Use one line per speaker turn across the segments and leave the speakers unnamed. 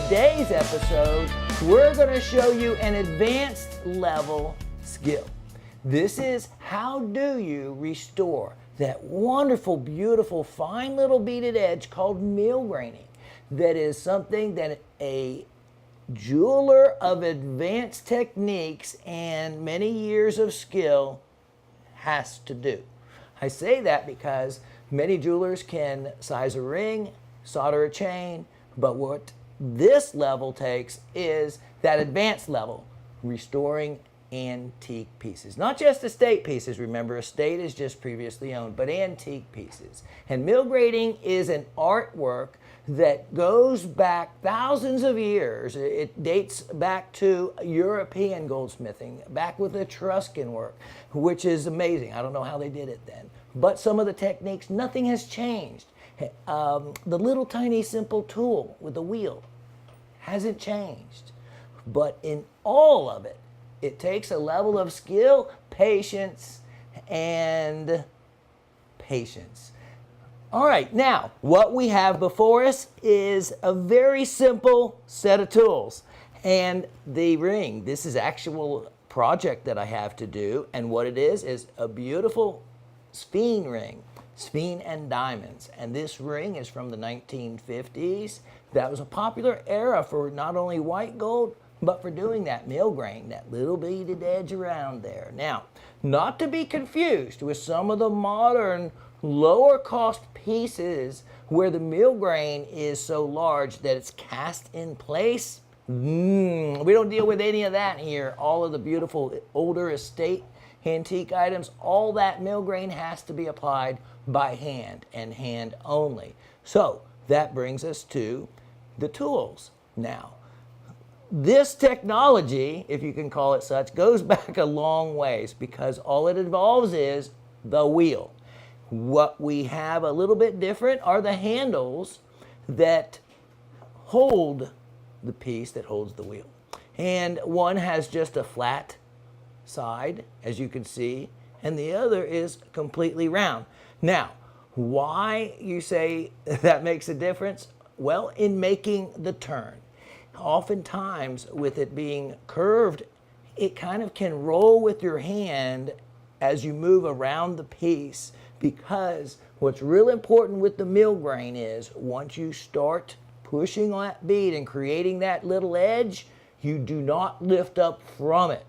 today's episode, we're going to show you an advanced level skill. This is how do you restore that wonderful, beautiful, fine little beaded edge called milgraining. That is something that a jeweler of advanced techniques and many years of skill has to do. I say that because many jewelers can size a ring, solder a chain, but what this level takes is that advanced level, restoring antique pieces. Not just estate pieces, remember estate is just previously owned, but antique pieces. And milgrating is an artwork that goes back thousands of years. It dates back to European goldsmithing, back with Etruscan work, which is amazing. I don't know how they did it then. But some of the techniques, nothing has changed. The little tiny simple tool with the wheel hasn't changed. But in all of it, it takes a level of skill, patience, and patience. All right, now, what we have before us is a very simple set of tools. And the ring, this is actual project that I have to do. And what it is a beautiful sphen ring, sphen and diamonds. And this ring is from the 1950s. That was a popular era for not only white gold, but for doing that milgrain, that little beaded edge around there. Now, not to be confused with some of the modern lower cost pieces where the milgrain is so large that it's cast in place. We don't deal with any of that here. All of the beautiful older estate antique items, all that milgrain has to be applied by hand and hand only. So that brings us to the tools. Now, this technology, if you can call it such, goes back a long ways because all it involves is the wheel. What we have a little bit different are the handles that hold the piece that holds the wheel. And one has just a flat side, as you can see, and the other is completely round. Now, why you say that makes a difference? Well, in making the turn. Oftentimes, with it being curved, it kind of can roll with your hand as you move around the piece, because what's real important with the milgrain is once you start pushing that bead and creating that little edge, you do not lift up from it.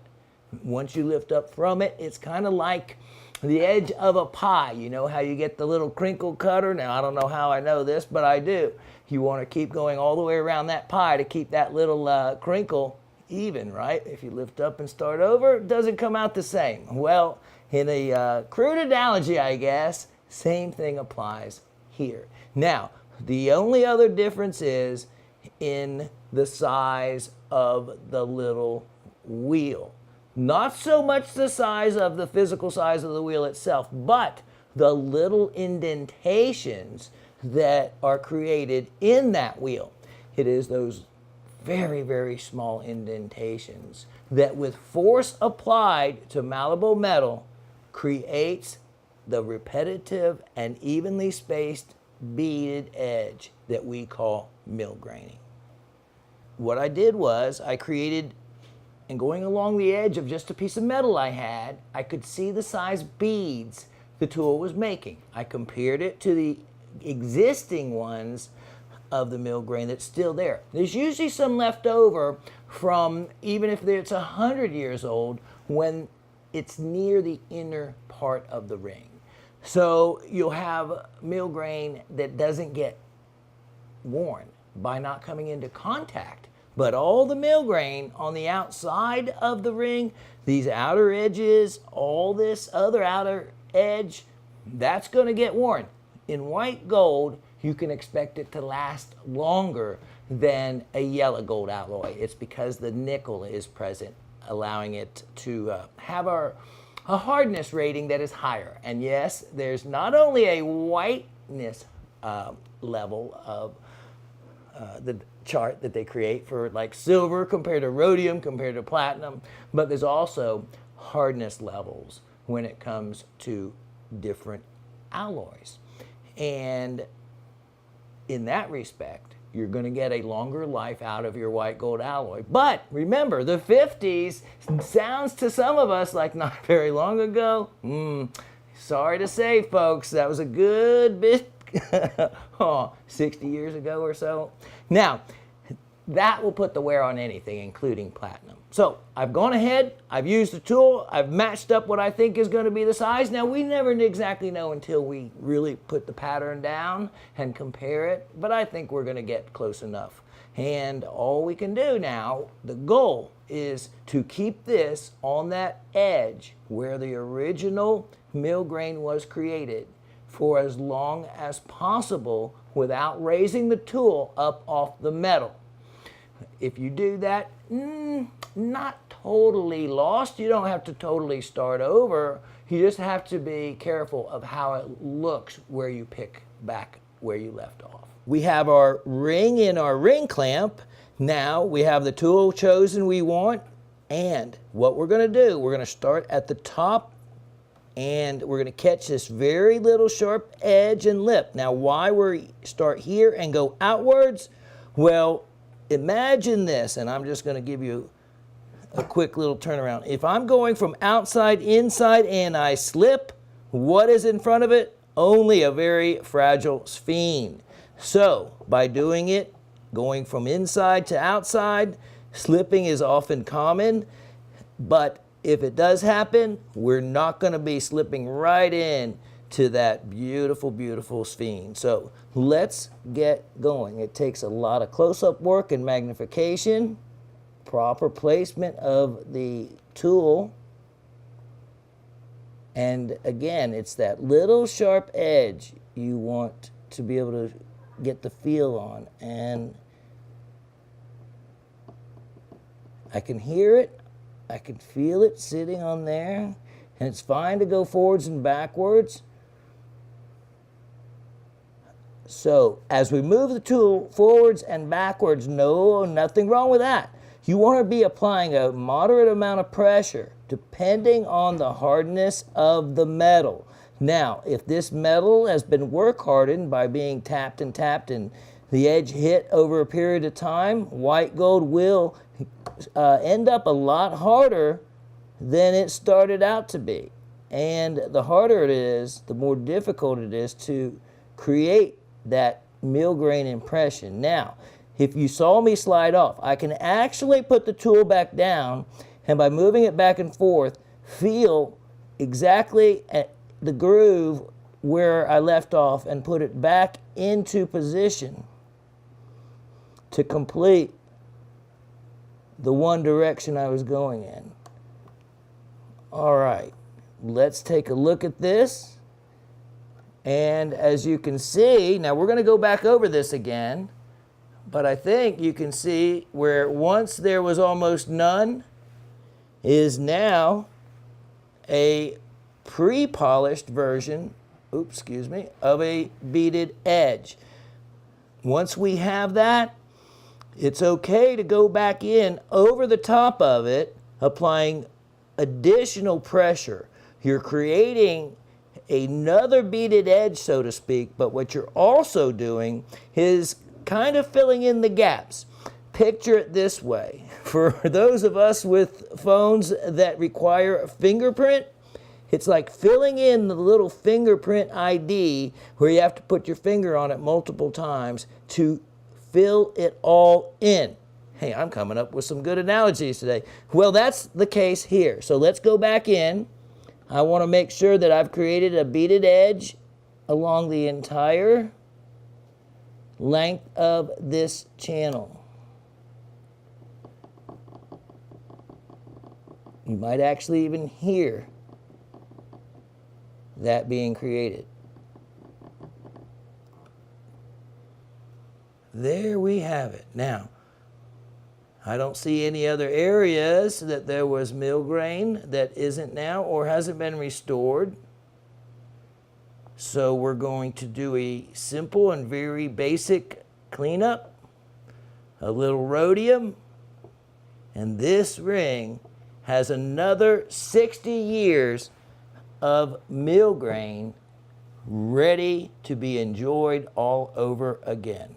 Once you lift up from it, it's kind of like the edge of a pie. You know how you get the little crinkle cutter? Now, I don't know how I know this, but I do. You want to keep going all the way around that pie to keep that little crinkle even, right? If you lift up and start over, it doesn't come out the same. Well, in a crude analogy, I guess, same thing applies here. Now, the only other difference is in the size of the little wheel. Not so much the size of the physical size of the wheel itself, but the little indentations that are created in that wheel. It is those very, very small indentations that with force applied to malleable metal creates the repetitive and evenly spaced beaded edge that we call milgraining. What I did was I created, and going along the edge of just a piece of metal I had, I could see the size beads the tool was making. I compared it to the existing ones of the milgrain that's still there. There's usually some left over from, even if it's 100 years old, when it's near the inner part of the ring. So you'll have milgrain that doesn't get worn by not coming into contact. But all the milgrain on the outside of the ring, these outer edges, all this other outer edge, that's going to get worn. In white gold, you can expect it to last longer than a yellow gold alloy. It's because the nickel is present, allowing it to have a hardness rating that is higher. And yes, there's not only a whiteness level of the chart that they create for like silver compared to rhodium compared to platinum, but there's also hardness levels when it comes to different alloys. And in that respect, you're going to get a longer life out of your white gold alloy. But remember, the 50s sounds to some of us like not very long ago. Sorry to say, folks, that was a good bit, 60 years ago or so. Now, that will put the wear on anything, including platinum. So I've gone ahead, I've used the tool, I've matched up what I think is going to be the size. Now, we never exactly know until we really put the pattern down and compare it, but I think we're going to get close enough. And all we can do now, the goal is to keep this on that edge where the original milgrain was created for as long as possible without raising the tool up off the metal. If you do that, not totally lost. You don't have to totally start over. You just have to be careful of how it looks where you pick back where you left off. We have our ring in our ring clamp. Now we have the tool chosen we want. And what we're going to do, we're going to start at the top and we're going to catch this very little sharp edge and lip. Now why we start here and go outwards? Well, imagine this, and I'm just going to give you a quick little turnaround. If I'm going from outside inside and I slip, what is in front of it? Only a very fragile sphene. So by doing it, going from inside to outside, slipping is often common, but if it does happen, we're not going to be slipping right in to that beautiful, beautiful sphene. So let's get going. It takes a lot of close-up work and magnification, proper placement of the tool, and again, it's that little sharp edge you want to be able to get the feel on. And I can hear it, I can feel it sitting on there, and it's fine to go forwards and backwards. So as we move the tool forwards and backwards, nothing wrong with that. You want to be applying a moderate amount of pressure depending on the hardness of the metal. Now, if this metal has been work hardened by being tapped and the edge hit over a period of time, white gold will end up a lot harder than it started out to be. And the harder it is, the more difficult it is to create that milgrain impression. Now, if you saw me slide off, I can actually put the tool back down and by moving it back and forth, feel exactly at the groove where I left off and put it back into position to complete the one direction I was going in. All right, let's take a look at this. And as you can see, now we're going to go back over this again, but I think you can see where once there was almost none is now a pre-polished version, of a beaded edge. Once we have that, it's okay to go back in over the top of it, applying additional pressure. You're creating another beaded edge, so to speak, but what you're also doing is kind of filling in the gaps. Picture it this way. For those of us with phones that require a fingerprint, it's like filling in the little fingerprint ID where you have to put your finger on it multiple times to fill it all in. Hey, I'm coming up with some good analogies today. Well, that's the case here. So let's go back in. I want to make sure that I've created a beaded edge along the entire length of this channel. You might actually even hear that being created. There we have it. Now, I don't see any other areas that there was milgrain that isn't now or hasn't been restored. So we're going to do a simple and very basic cleanup, a little rhodium, and this ring has another 60 years of milgrain ready to be enjoyed all over again.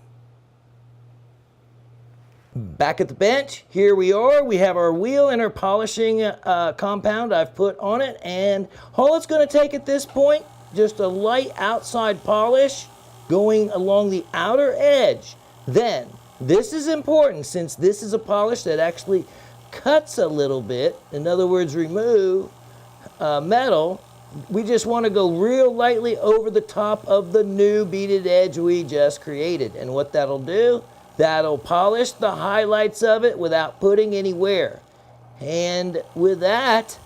Back at the bench, here we are. We have our wheel and our polishing compound I've put on it, and all it's going to take at this point, just a light outside polish going along the outer edge. Then, this is important since this is a polish that actually cuts a little bit. In other words, remove metal. We just want to go real lightly over the top of the new beaded edge we just created. And what that'll do, that'll polish the highlights of it without putting any wear. And with that,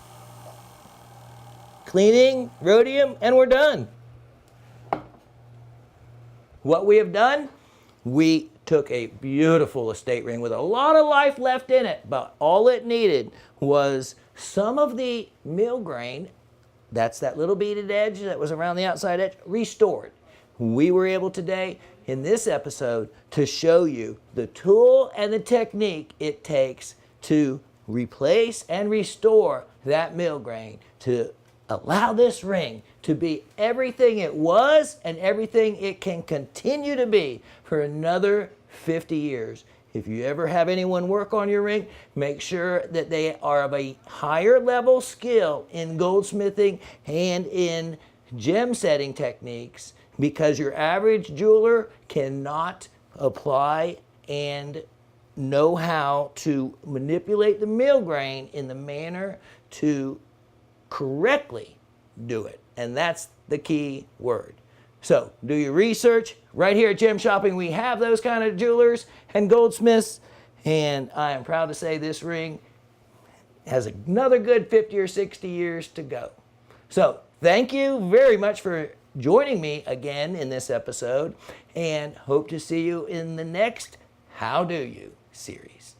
cleaning, rhodium, and we're done. What we have done, we took a beautiful estate ring with a lot of life left in it, but all it needed was some of the milgrain, that's that little beaded edge that was around the outside edge, restored. We were able today in this episode to show you the tool and the technique it takes to replace and restore that milgrain to allow this ring to be everything it was and everything it can continue to be for another 50 years. If you ever have anyone work on your ring, make sure that they are of a higher level skill in goldsmithing and in gem setting techniques, because your average jeweler cannot apply and know how to manipulate the milgrain in the manner to correctly do it. And that's the key word. So do your research. Right here at Gem Shopping, we have those kind of jewelers and goldsmiths. And I am proud to say this ring has another good 50 or 60 years to go. So thank you very much for joining me again in this episode, and hope to see you in the next How Do You series.